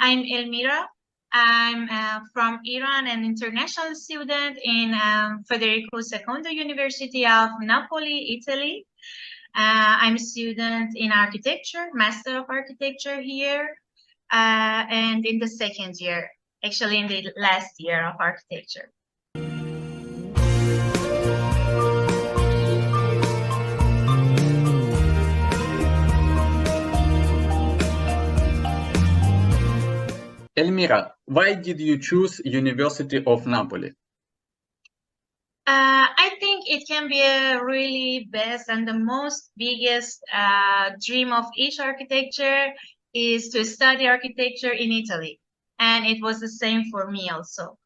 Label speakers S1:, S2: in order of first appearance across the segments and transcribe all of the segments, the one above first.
S1: I'm Elmira. I'm from Iran, an international student in Federico II University of Napoli, Italy. I'm a student in architecture, Master of Architecture here, and in the second year, actually in the last year of architecture.
S2: Elmira, why did you choose University of Napoli?
S1: I think it can be a really best and the most biggest dream of each architecture is to study architecture in Italy. And it was the same for me also.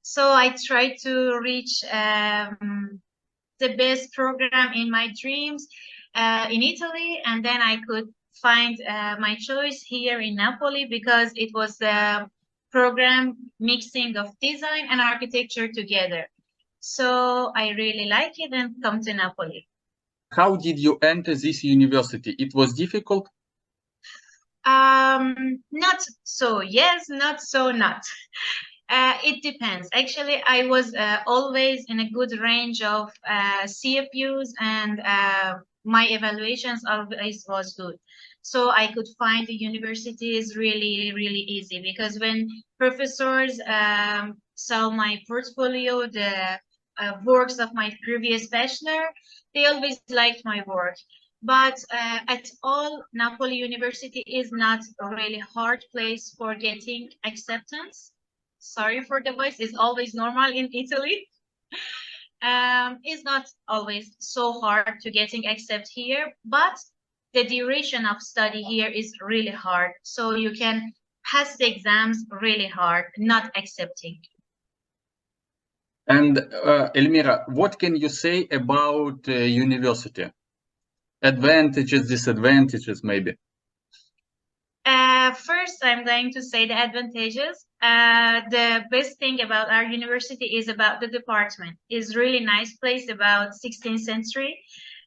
S1: So I tried to reach the best program in my dreams in Italy, and then I could find my choice here in Napoli because it was the program mixing of design and architecture together. So I really like it and come to Napoli.
S2: How did you enter this university? It was difficult?
S1: Not so yes, not so not. It depends. Actually, I was always in a good range of CFUs and my evaluations always was good. So I could find the universities really, really easy because when professors saw my portfolio, the works of my previous bachelor, they always liked my work. But at all, Napoli University is not a really hard place for getting acceptance. Sorry for the voice, it's always normal in Italy. It's not always so hard to getting accept here, but the duration of study here is really hard. So you can pass the exams really hard, not accepting.
S2: And Elmira, what can you say about university? Advantages, disadvantages, maybe?
S1: First, I'm going to say the advantages. The best thing about our university is about the department. It's really nice place about 16th century.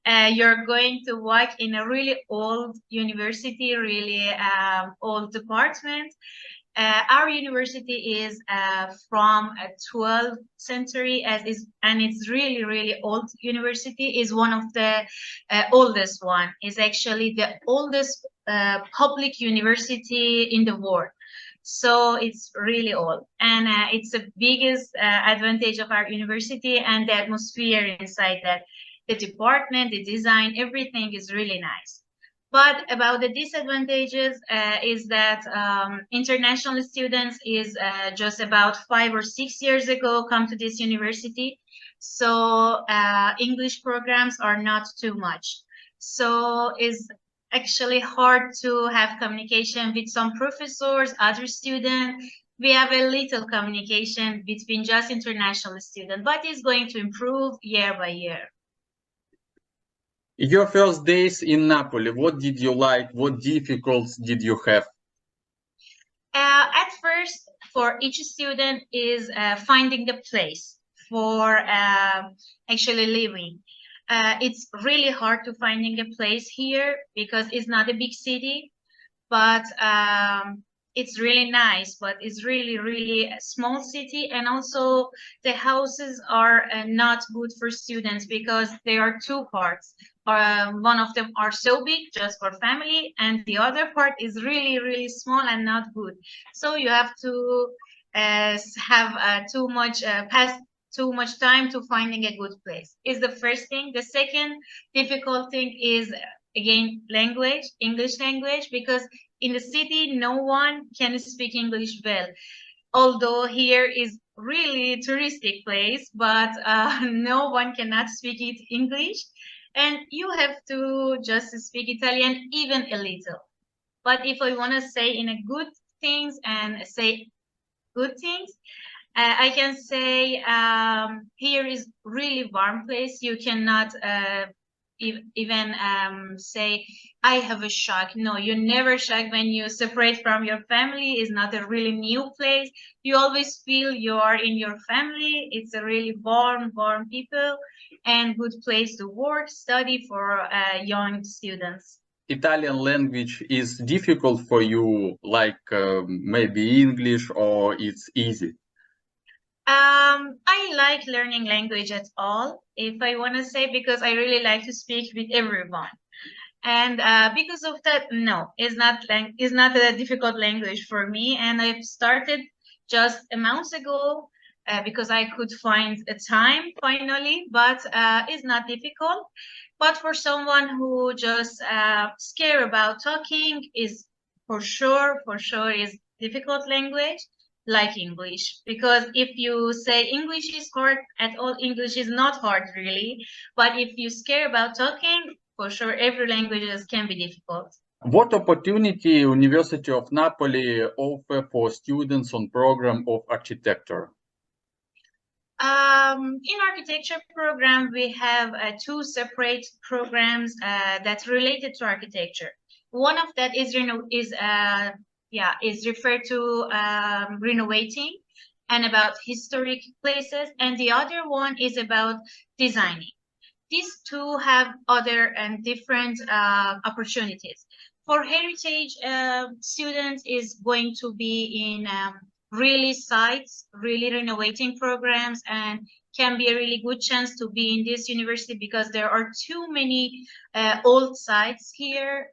S1: You're going to work in a really old university, really old department. Our university is from 12th century and it's really, really old university, is one of the oldest one, is actually the oldest public university in the world. So it's really old, and it's the biggest advantage of our university, and the atmosphere inside that, the department, the design, everything is really nice. But about the disadvantages is that international students is just about 5 or 6 years ago come to this university. So English programs are not too much. So it's actually hard to have communication with some professors, other students. We have a little communication between just international students, but it's going to improve year by year.
S2: Your first days in Napoli, what did you like? What difficulties did you have?
S1: At first, for each student is finding the place for actually living. It's really hard to finding a place here because it's not a big city, but it's really nice, but it's really, really a small city. And also the houses are not good for students because there are two parts. One of them are so big just for family, and the other part is really, really small and not good. So you have to have pass too much time to finding a good place is the first thing. The second difficult thing is again language, English language, because in the city no one can speak English well, although here is really touristic place, but no one cannot speak it English, and you have to just speak Italian even a little. But if I want to say in a good things and say good things, I can say here is really warm place. You cannot even say I have a shock. No, you never shock when you separate from your family. It's not a really new place. You always feel you are in your family. It's a really warm people and good place to work, study for young students.
S2: Italian language is difficult for you, like maybe English, or it's easy?
S1: I like learning language at all, if I want to say, because I really like to speak with everyone. And because of that, no, it's not a difficult language for me. And I've started just a month ago because I could find a time finally, but it's not difficult. But for someone who just scared about talking, is for sure is difficult language like English. Because if you say English is hard at all, English is not hard really. But if you scare about talking, for sure, every languages can be difficult.
S2: What opportunity University of Napoli offer for students on program of architecture?
S1: In architecture program, we have two separate programs that's related to architecture. One of that is is referred to renovating and about historic places, and the other one is about designing. These two have other and different opportunities. For heritage students is going to be in really sites, really renovating programs, and can be a really good chance to be in this university because there are too many old sites here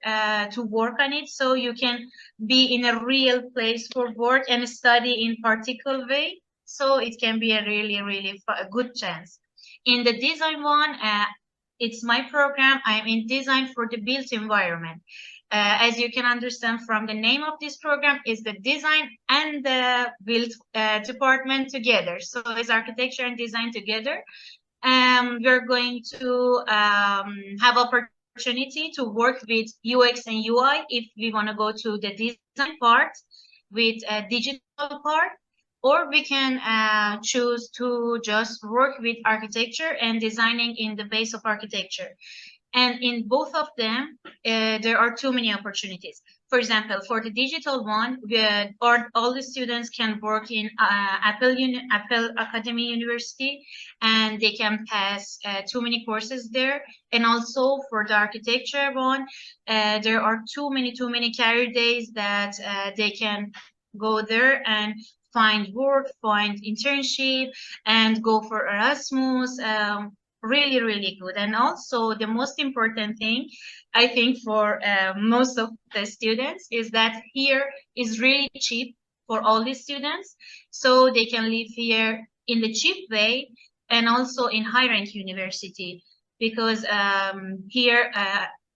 S1: to work on it. So you can be in a real place for work and study in particular way. So it can be a really a good chance. In the design one, it's my program. I'm in design for the built environment. As you can understand from the name of this program, is the design and the built department together. So it's architecture and design together. We're going to have opportunity to work with UX and UI if we want to go to the design part with a digital part, or we can choose to just work with architecture and designing in the base of architecture. And in both of them, there are too many opportunities. For example, for the digital one, all the students can work in Apple Academy University, and they can pass too many courses there. And also for the architecture one, there are too many career days that they can go there and find work, find internship, and go for Erasmus. Really good. And also the most important thing, I think, for most of the students is that here is really cheap for all the students, so they can live here in the cheap way and also in high rank university, because here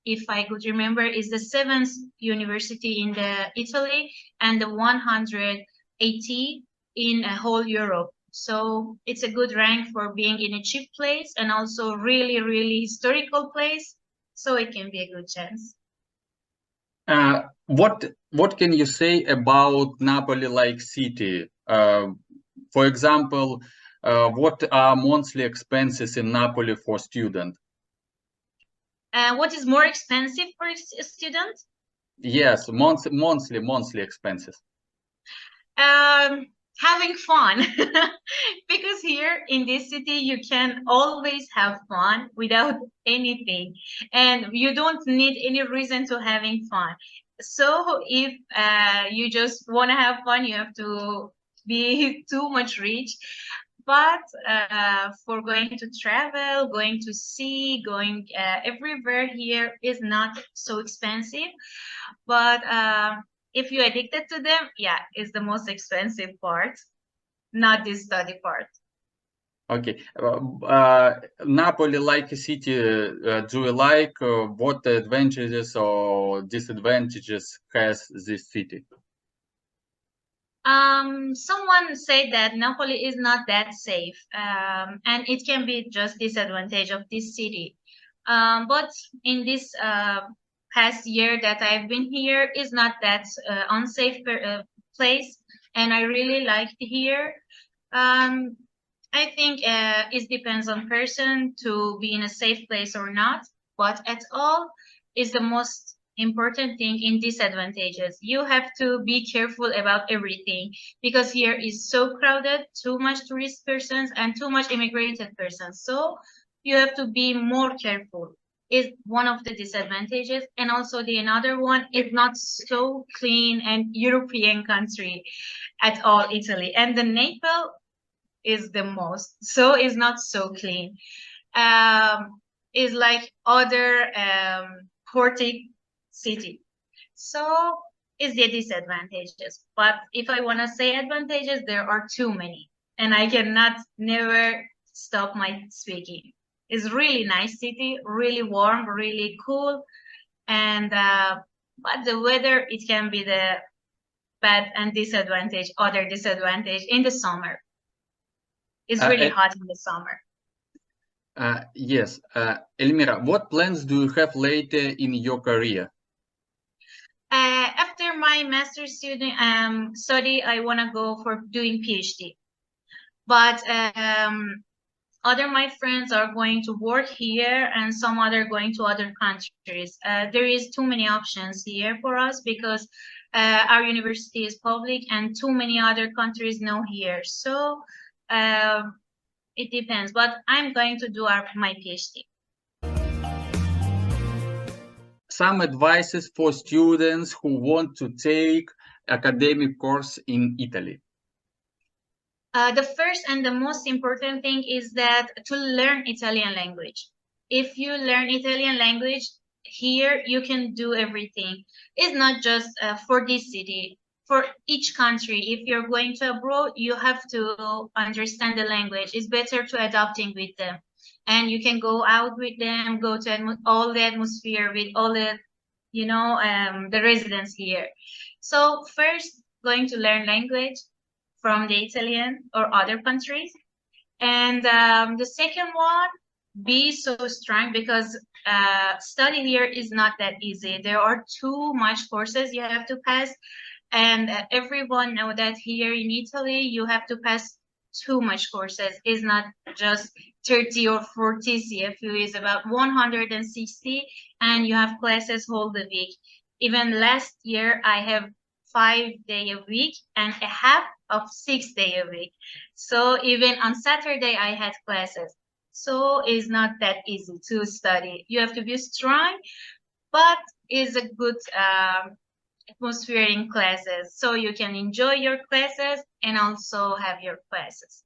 S1: if I could remember, is the seventh university in the Italy and the 180 in whole Europe. So it's a good rank for being in a cheap place and also really historical place. So it can be a good chance.
S2: What can you say about Napoli like city? For example, what are monthly expenses in Napoli for student?
S1: What is more expensive for a student?
S2: Yes, monthly expenses.
S1: Having fun. Because here in this city you can always have fun without anything, and you don't need any reason to having fun. So if you just want to have fun, you have to be too much rich. But for going to travel, going to see, going everywhere, here is not so expensive. But if you're addicted to them, yeah, it's the most expensive part, not the study part.
S2: Okay. Napoli like a city, do you like? What advantages or disadvantages has this city?
S1: Someone said that Napoli is not that safe, and it can be just disadvantage of this city. But in this past year that I've been here, is not that unsafe place, and I really liked here. Um, I think it depends on person to be in a safe place or not, but at all is the most important thing in disadvantages. You have to be careful about everything because here is so crowded, too much tourist persons and too much immigrated persons. So you have to be more careful. is one of the disadvantages. And also the another one is not so clean and European country at all, Italy. And the Naples is the most, so it's not so clean. Is like other Portic city. So is the disadvantages. But if I want to say advantages, there are too many, and I cannot never stop my speaking. It's really nice city, really warm, really cool, and but the weather it can be the bad and disadvantage, other disadvantage in the summer. It's really
S2: Uh,
S1: hot in the summer.
S2: yes, Elmira, what plans do you have later in your career?
S1: After my master's student study, I want to go for doing PhD. But other my friends are going to work here and some other going to other countries. There is too many options here for us because our university is public and too many other countries know here. So it depends, but I'm going to do my PhD.
S2: Some advices for students who want to take academic course in Italy.
S1: The first and the most important thing is that to learn Italian language. If you learn Italian language here, you can do everything. It's not just for this city. For each country, if you're going to abroad, you have to understand the language. It's better to adapting with them, and you can go out with them, go to all the atmosphere with all the, the residents here. So first, going to learn language from the Italian or other countries. And the second one, be so strong because study here is not that easy. There are too much courses you have to pass, and everyone know that here in Italy you have to pass too much courses. It's not just 30 or 40 CFU, is about 160, and you have classes whole the week. Even last year I have 5 day a week and a half of 6 day a week. So even on Saturday I had classes. So it's not that easy to study. You have to be strong, but it's a good atmosphere in classes. So you can enjoy your classes and also have your classes.